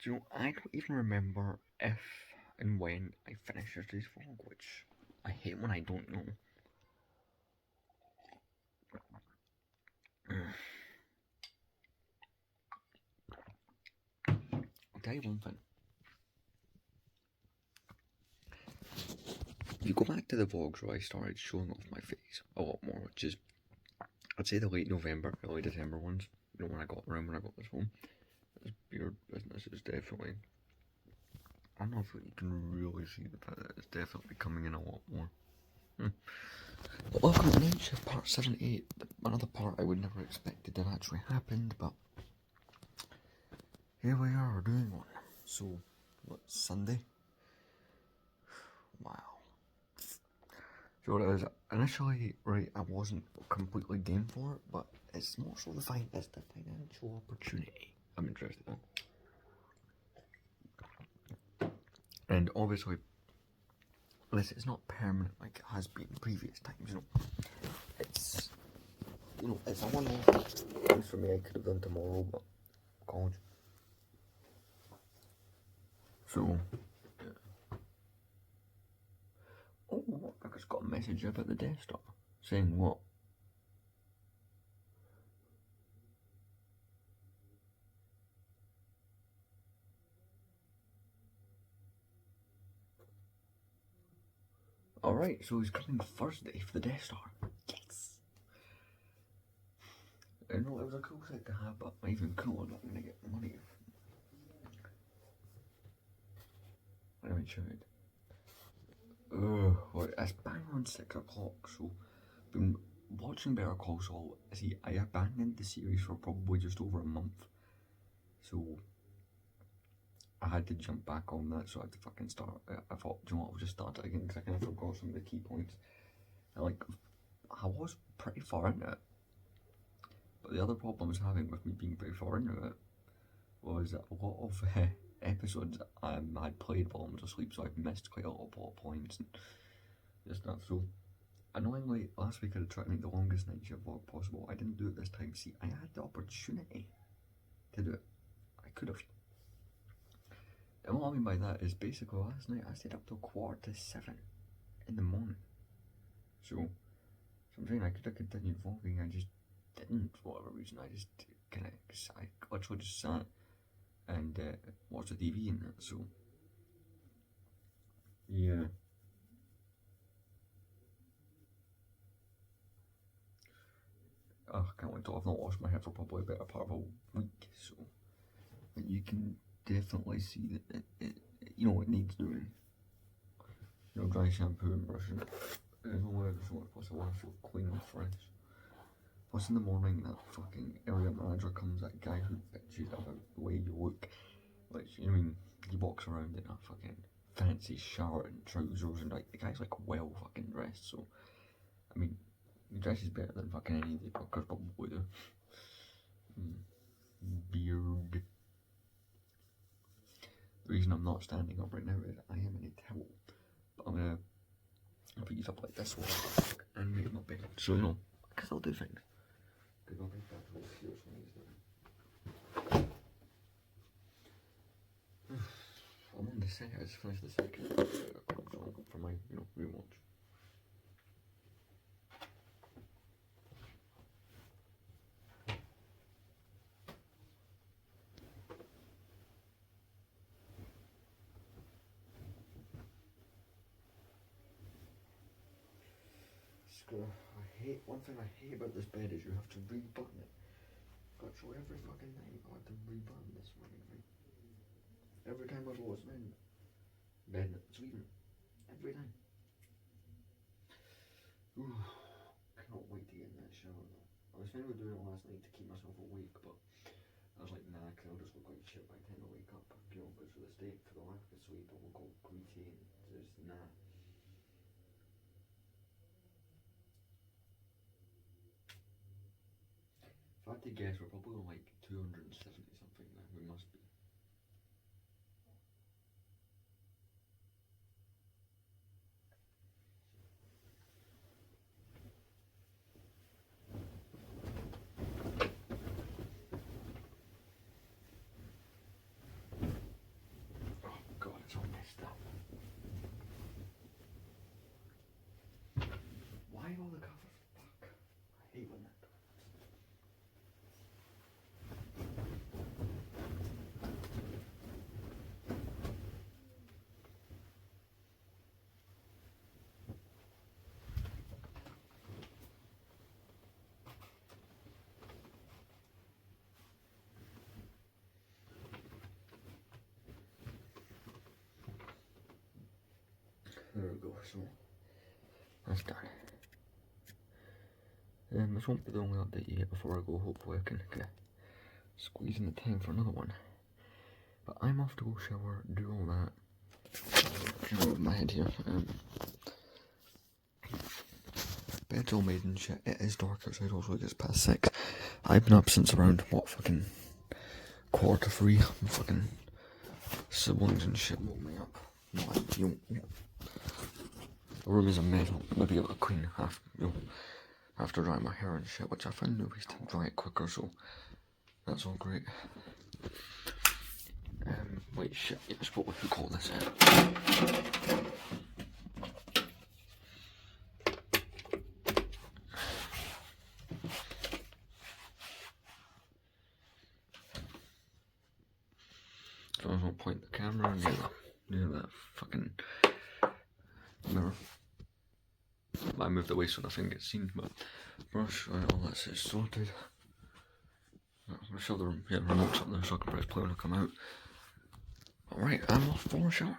Do you know, I don't even remember if and when I finished yesterday's vlog, which I hate when I don't know. I'll tell you one thing. If you go back to the vlogs where I started showing off my face a lot more, which is, I'd say the late November, early December ones, you know, when I got this home, this beard business is definitely, I don't know if you can really see the fact that it's definitely coming in a lot more. But welcome to Nightshift part 78, another part I would never expected that actually happened, but here we are doing one. So, what's Sunday? Wow. So what it is, initially, right, I wasn't completely game for it, but it's more so the financial opportunity I'm interested in. And obviously, this is not permanent like it has been in previous times, you know. It's, you know, it's a one-off thing for me I could have done tomorrow, but college. So, yeah. Oh, look, I just got a message up at the desktop saying what? Alright, so he's coming Thursday for the Death Star. Yes! I know it was a cool thing to have, but even cooler that I'm gonna get money. I haven't tried. Well, it's bang on 6 o'clock, so been watching Better Call Saul. See, I abandoned the series for probably just over a month, so I had to jump back on that, so I had to fucking start. I thought, do you know what, I'll just start it again because I kind of forgot some of the key points. And like, I was pretty far into it, but the other problem I was having with me being pretty far into it was that a lot of episodes I had played while I was asleep, so I've missed quite a lot of plot points and just stuff. So annoyingly, last week I had tried to make the longest night shift vlog possible. I didn't do it this time. See, I had the opportunity to do it. I could have. And what I mean by that is basically last night I stayed up till 7:15 in the morning. So I'm saying I could have continued vlogging, I just didn't for whatever reason. I just kind of, I literally just sat and watched the TV and that, so yeah. Oh, I can't wait till I've not washed my hair for probably a better part of a week, so you can definitely see that you know, it needs doing. You know, dry shampoo and brushing it. There's only ever so much plus I want to feel clean and fresh. Plus in the morning that fucking area manager comes, that guy who bitches about the way you look. Like, you know what I mean? He walks around in a fucking fancy shirt and trousers and like, the guy's like well fucking dressed, so I mean, he dresses better than fucking any of the fuckers probably do. Beard. The reason I'm not standing up right now is I am in a towel, but I'm gonna put these up like this one and make my bed, so you know, because I'll do things. Because I'll think that's really serious when he's doing. I'm on the set, I just finished the second for my, you know, rewatch. One thing I hate about this bed is you have to rebutton it. Got to every fucking night I had to rebutton this fucking thing. Every time I've lost in bed, it's leaving. Every time. Ooh, cannot wait to get in that shower though. I was thinking of doing it last night to keep myself awake, but I was like, nah, because I'll just look like shit by the time I wake up. You know, because for the state, for the lack of sleep, I'll look all greasy and just nah. If I had to guess, we're probably on like 270 something now. We must be. There we go, so that's done. This won't be the only update yet before I go. Hopefully I can squeeze in the time for another one. But I'm off to go shower, do all that. Move my head here. Bed's all made and shit. It is dark outside, also it gets past 6. I've been up since around, what, fucking 2:45. I'm fucking siblings and shit woke me up. Not ideal. The room is a mess. Maybe I'll clean after drying my hair and shit, which I found new ways to dry it quicker, so that's all great. Wait, shit, yes, what would we call this? So I will point the camera near that fucking mirror. I moved away so nothing gets seen, but brush, right, all that's it sorted. I'm gonna show the remote's up there so I can press play when I come out. Alright, I'm off for a shower.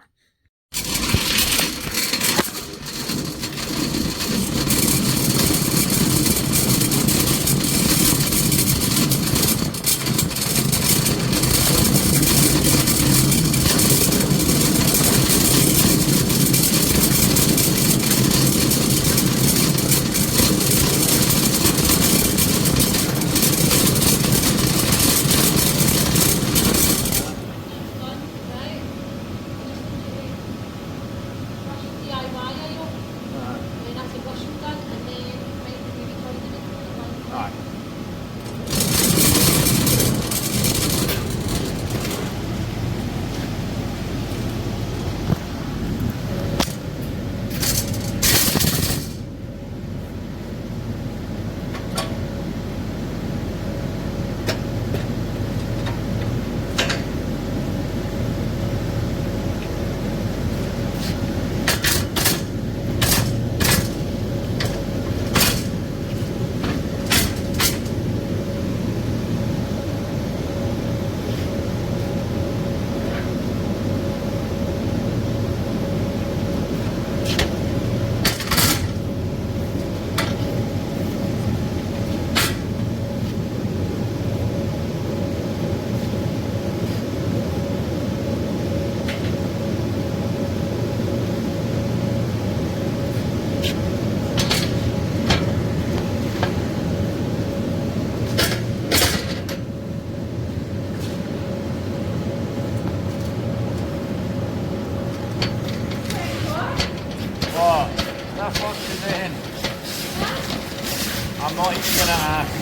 I'm not even gonna ask.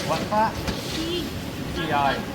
What's that? TI.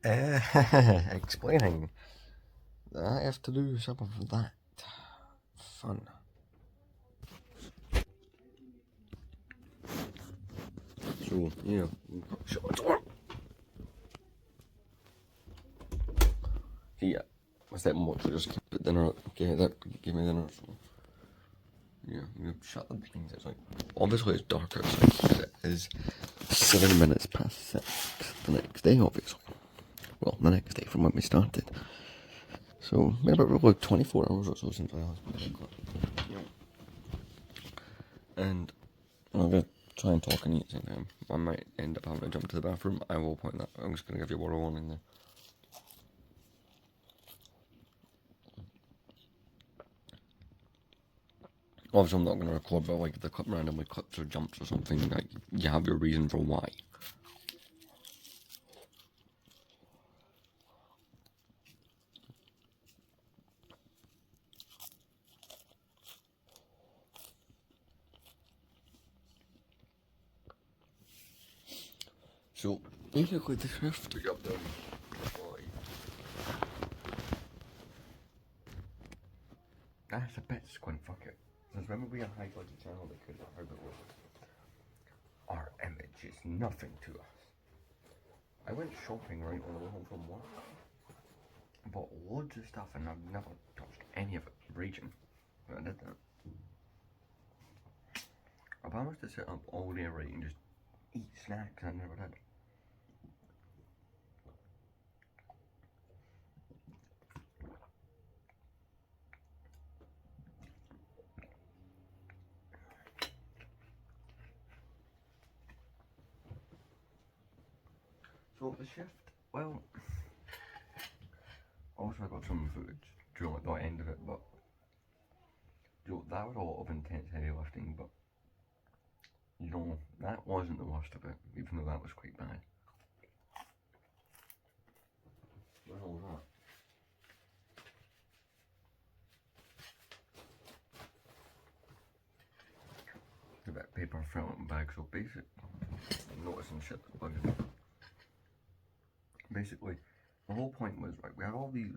Explaining that I have to do some of that fun. So, yeah. Shut the door. Yeah. I said much, just keep it dinner. Okay, that give me dinner. So, yeah, you shut the blinds. It's like, obviously it's dark outside because it is 7 minutes past 6 the next day, obviously. Well, the next day from when we started. So, maybe about 24 hours or so since I last played it. And I'm going to try and talk and eat at the same time. I might end up having to jump to the bathroom. I will point that. I'm just going to give you a word of warning there. Obviously, I'm not going to record, but like the clip randomly clips or jumps or something, like you have your reason for why. So basically, the shift up there. That's a bit squint. Fuck it. Since when we highlighted the channel, they could have it was. Our image is nothing to us. I went shopping right on the way home from work. Bought loads of stuff and I've never touched any of it raging when I did that. I promised to sit up all day right and just eat snacks and I never did. So the shift, well, also I got some footage during the end of it, but that was a lot of intense heavy lifting, but that wasn't the worst of it, even though that was quite bad. What was that? A bit of paper fell in bag, so basically, I'm noticing shit that's bugging me. Basically, the whole point was, right, we had all these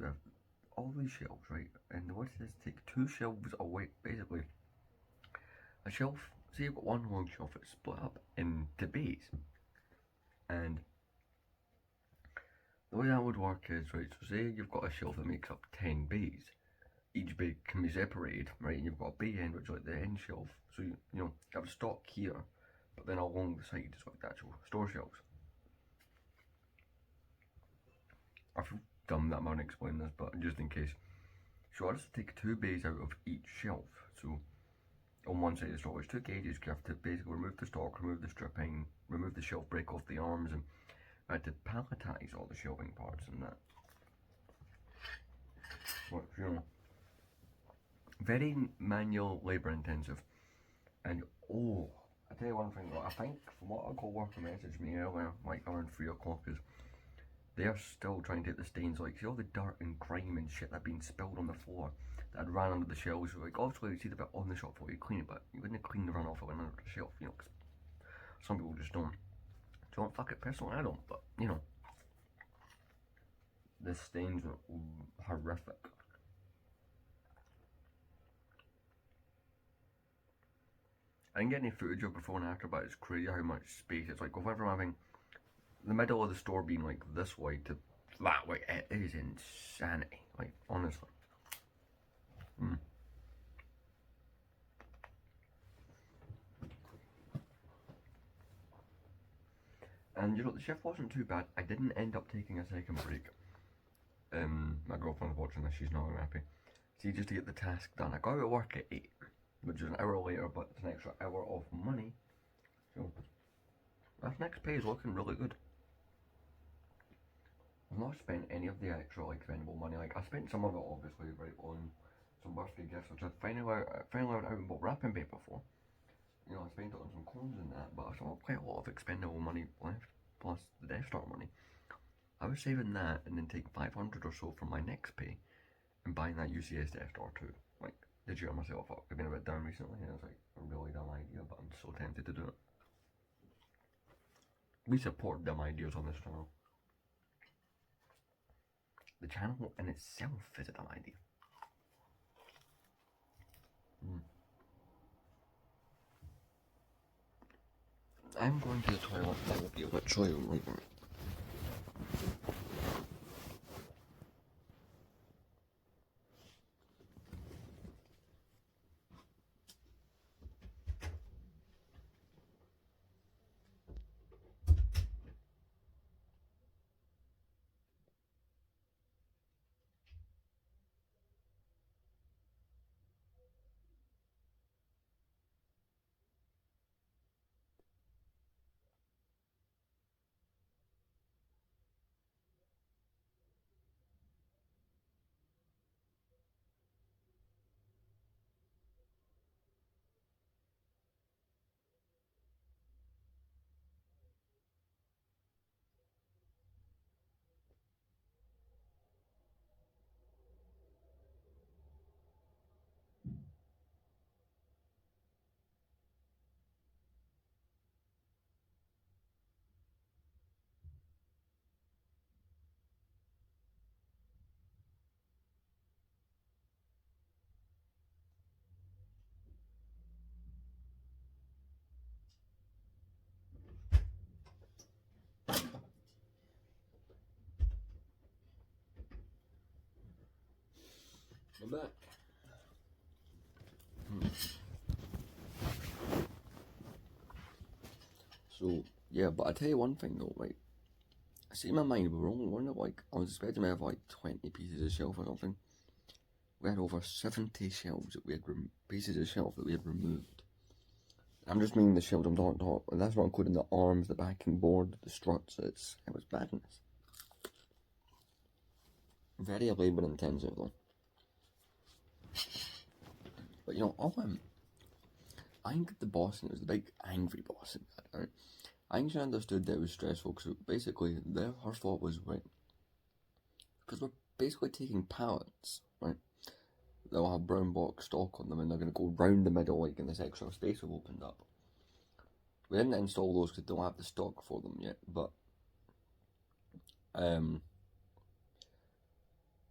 shelves, right, and what it is, take 2 shelves away, basically. A shelf, say you've got one long shelf, it's split up into bays, and the way that would work is, right, so say you've got a shelf that makes up 10 bays, each bay can be separated, right, and you've got a bay end, which is like the end shelf, so you have stock here, but then along the side is like the actual store shelves. I feel dumb that I'm going to explain this, but just in case. So I just take 2 bays out of each shelf. So on one side of the store, it's 2 cages. You have to basically remove the stock, remove the stripping, remove the shelf, break off the arms, and I had to palletize all the shelving parts and that. Which, very manual, labour intensive. And I tell you one thing though, I think from what a co-worker messaged me earlier, like around 3 o'clock, is they are still trying to get the stains, like, see all the dirt and grime and shit that had been spilled on the floor that had ran under the shelves. Like, obviously you see the bit on the shop floor, you clean it, but you wouldn't clean the runoff that went under the shelf, cause some people just don't. Fuck it, personally I don't, but, the stains were horrific. I didn't get any footage of before and after, but it's crazy how much space it's like. Go from having the middle of the store being like this way to that way, it is insanity, like, honestly. And the shift wasn't too bad. I didn't end up taking a second break. My girlfriend's watching this, she's not happy. See, just to get the task done. I got out of work at 8, which is an hour later, but it's an extra hour of money. So, this next pay is looking really good. I've not spent any of the extra, like, spendable money. Like, I spent some of it, obviously, right, on some birthday gifts, which I finally learned out and bought wrapping paper for. I spent it on some cones and that, but I still have quite a lot of expendable money left, plus the Death Star money. I was saving that and then take 500 or so from my next pay and buying that UCS Death Star 2. Like, did you myself up? I've been a bit down recently and I was like, a really dumb idea, but I'm so tempted to do it. We support dumb ideas on this channel. the channel in itself is a dumb idea. I'm going to the toilet. I will be able to show you right now. I'm back. So, yeah, but I tell you one thing though, right? I see in my mind we were only one of like, I was expecting to have like 20 pieces of shelf or something. We had over 70 shelves that we had pieces of shelf that we had removed. I'm just meaning the shelves I'm talking about, and that's not including the arms, the backing board, the struts. It was badness. Very labour intensive though. But you know, I think the bossing, it was the big angry bossing, right? I think she understood that it was stressful because basically her thought was, right, because we're basically taking pallets, right? They'll have brown box stock on them and they're going to go round the middle like in this extra space we've opened up. We didn't install those because they don't have the stock for them yet, but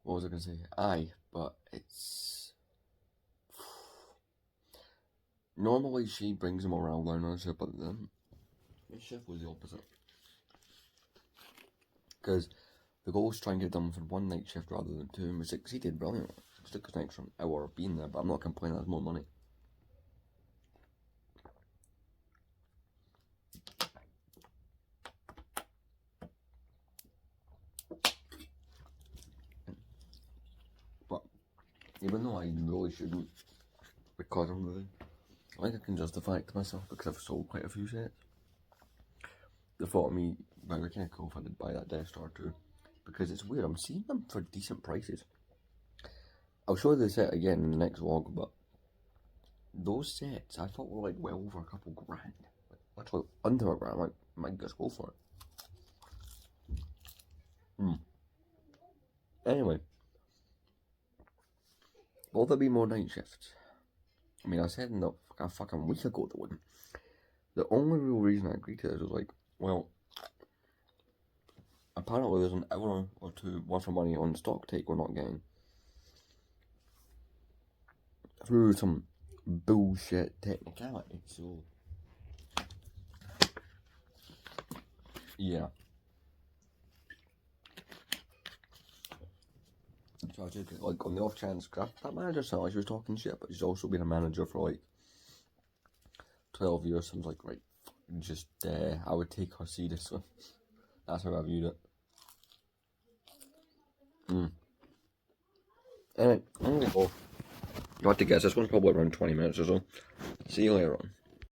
what was I going to say? But it's... Normally she brings them around down on her ship, but then this shift was the opposite. Because the goal was to try and get done for one night shift rather than two, and we succeeded brilliantly. It took us an extra hour of being there, but I'm not complaining, that's more money. But even though I really shouldn't, because I'm moving, I think I can justify it to myself because I've sold quite a few sets. The thought of me, wow, we can't go if I did buy that Death Star too. Because it's weird, I'm seeing them for decent prices. I'll show you the set again in the next vlog, but those sets I thought were like well over a couple grand. Like, literally under a grand, like, I might just go for it. Anyway, will there be more night shifts? I mean, I said a fucking week ago there wouldn't. The only real reason I agreed to this was like, well, apparently there's an hour or two worth of money on stock take we're not getting. Through some bullshit technicality, so... Yeah. So I just, like, on the off chance, cause that manager sounded like she was talking shit, but she's also been a manager for like 12 years, so I was like, right, just, I would take her seriously. That's how I viewed it. Anyway, I'm gonna go. You have to guess, this one's probably around 20 minutes or so. See you later on.